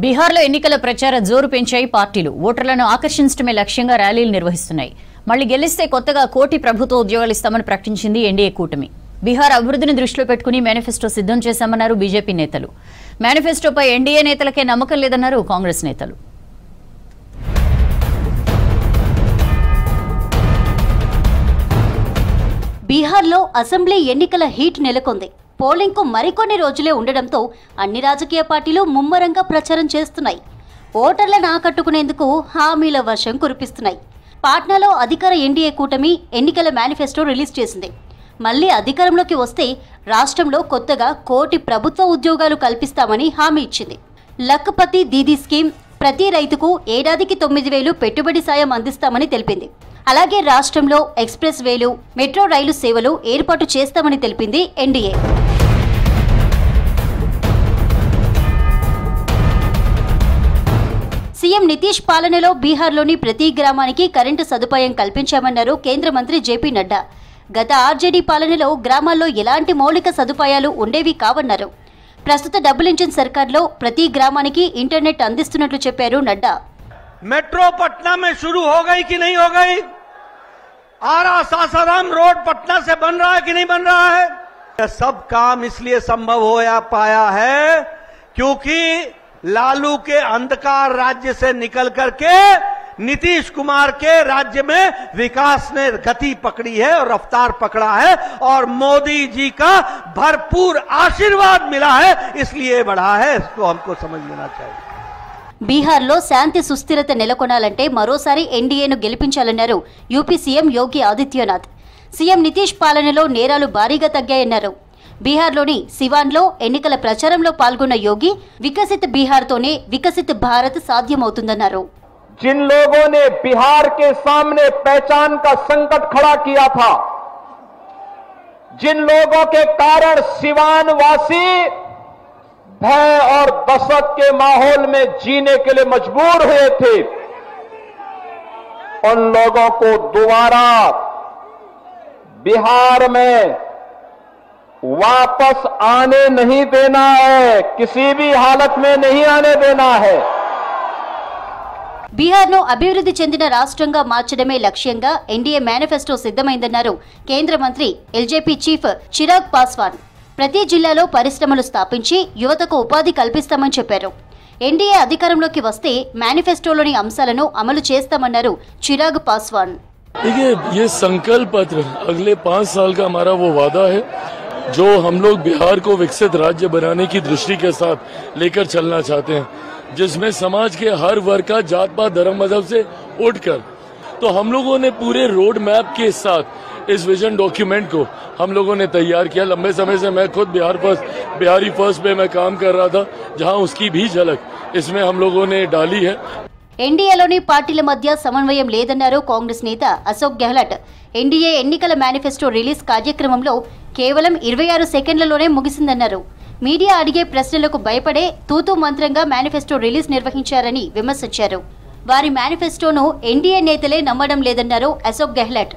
బీహార్లో ఎన్నికల ప్రచార జోరు పెంచాయి పార్టీలు. ఓటర్లను ఆకర్షించడమే లక్ష్యంగా ర్యాలీలు నిర్వహిస్తున్నాయి. మళ్లీ గెలిస్తే కొత్తగా 1 కోటి ప్రభుత్వ ఉద్యోగాలు ఇస్తామని ప్రకటించింది ఎన్డీఏ కూటమి. బీహార్ అభివృద్ధిని దృష్టిలో పెట్టుకుని మేనిఫెస్టో సిద్ధం చేశామన్నారు బీజేపీ నేతలు. మేనిఫెస్టోపై ఎన్డీఏ నేతలకే నమ్మకం లేదన్నారు కాంగ్రెస్ నేతలు. బీహార్లో అసెంబ్లీ ఎన్నికల హీట్ నెలకొంది. పోలింగ్కు మరికొన్ని రోజులే ఉండడంతో అన్ని రాజకీయ పార్టీలు ముమ్మరంగా ప్రచారం చేస్తున్నాయి. ఓటర్లను ఆకట్టుకునేందుకు హామీల వర్షం కురిపిస్తున్నాయి. పాట్నాలో అధికార ఎన్డీఏ కూటమి ఎన్నికల మేనిఫెస్టో రిలీజ్ చేసింది. మళ్లీ అధికారంలోకి వస్తే రాష్ట్రంలో కొత్తగా 1 కోటి ప్రభుత్వ ఉద్యోగాలు కల్పిస్తామని హామీ ఇచ్చింది. లఖపతి దీదీ స్కీమ్, ప్రతి రైతుకు ఏడాదికి 9,000 పెట్టుబడి సాయం అందిస్తామని తెలిపింది. అలాగే రాష్ట్రంలో ఎక్స్ప్రెస్ వేలు, మెట్రో రైలు సేవలు ఏర్పాటు చేస్తామని తెలిపింది ఎన్డీఏ. సీఎం నితీష్ పాలనలో బీహార్లోని ప్రతి గ్రామానికి కరెంటు సదుపాయం కల్పించామన్నారు కేంద్ర మంత్రి జేపీ నడ్డా. గత ఆర్జేడీ పాలనలో గ్రామాల్లో ఎలాంటి మౌలిక సదుపాయాలు ఉండేవి కావన్నారు. ప్రస్తుత డబుల్ ఇంజిన్ సర్కార్లో ప్రతి గ్రామానికి ఇంటర్నెట్ అందిస్తున్నట్లు చెప్పారు నడ్డా. मेट्रो पटना में शुरू हो गई कि नहीं हो गई? आरा सासाराम रोड पटना से बन रहा है कि नहीं बन रहा है? यह सब काम इसलिए संभव हो पाया है क्योंकि लालू के अंधकार राज्य से निकल करके नीतीश कुमार के राज्य में विकास ने गति पकड़ी है और रफ्तार पकड़ा है और मोदी जी का भरपूर आशीर्वाद मिला है, इसलिए बढ़ा है. इसको हमको समझ लेना चाहिए. బీహార్లో శాంతి సుస్థిరత నెలకొనాలంటే మరోసారి ఎన్డీఏను గెలిపించాలన్నారు UP CM Yogi Adityanath. CM Nitish పాలనలో నేరాలు భారీగా తగ్గాయన్నారు. బీహార్లోని సివాన్లో ఎన్నికల ప్రచారంలో పాల్గొన్న యోగి వికసిత్ బీహార్తోనే వికసిత్ భారత్ సాధ్యమవుతుందన్నారు. जिन लोगों ने बिहार के सामने पहचान का संकट खड़ा किया था, जिन लोगों के कारण सिवान वासी भय और दहशत के माहौल में जीने के लिए मजबूर हुए थे, उन लोगों को दोबारा बिहार में वापस आने नहीं देना है, किसी भी हालत में नहीं आने देना है. బీహార్ను అభివృద్ధి చెందిన రాష్ట్రంగా మార్చడమే లక్ష్యంగా ఎన్డీఏ మేనిఫెస్టో సిద్ధమైందన్నారు కేంద్ర మంత్రి ఎల్జేపీ చీఫ్ చిరాగ్ పాస్వాన్. ప్రతి జిల్లాలో పరిశ్రమలు స్థాపించి యువతకు ఉపాధి కల్పిస్తామని చెప్పారు. ఎన్డీఏ అధికారంలోకి వస్తే మేనిఫెస్టోలోని అంశాలను అమలు చేస్తామన్నారు చిరాగ్ పాస్వాన్. देखिए, ये संकल्प पत्र अगले 5 साल का हमारा वो वादा है जो हम लोग बिहार को विकसित राज्य बनाने की दृष्टि के साथ लेकर चलना चाहते हैं, जिसमें समाज के हर वर्ग का जात पात धर्म मजहब से उठकर, तो हम लोगों ने पूरे रोड मैप के साथ इस विजन डॉक्यूमेंट को हम लोगों ने तैयार किया. लंबे समय से मैं खुद बिहारी फर्स्ट पे मैं काम कर रहा था, जहां उसकी भी झलक इसमें हम लोगों ने डाली है. ఎన్డీఏలోని పార్టీల మధ్య సమన్వయం లేదన్నారు కాంగ్రెస్ నేత అశోక్ గెహ్లట్. ఎన్డీఏ ఎన్నికల మేనిఫెస్టో రిలీజ్ కార్యక్రమంలో కేవలం 26 సెకండ్లలోనే ముగిసిందన్నారు. మీడియా అడిగే ప్రశ్నలకు భయపడే తూతూ మంత్రంగా మేనిఫెస్టో రిలీజ్ నిర్వహించారని విమర్శించారు. వారి మేనిఫెస్టోను ఎన్డీఏ నేతలే నమ్మడం లేదన్నారు అశోక్ గెహ్లట్.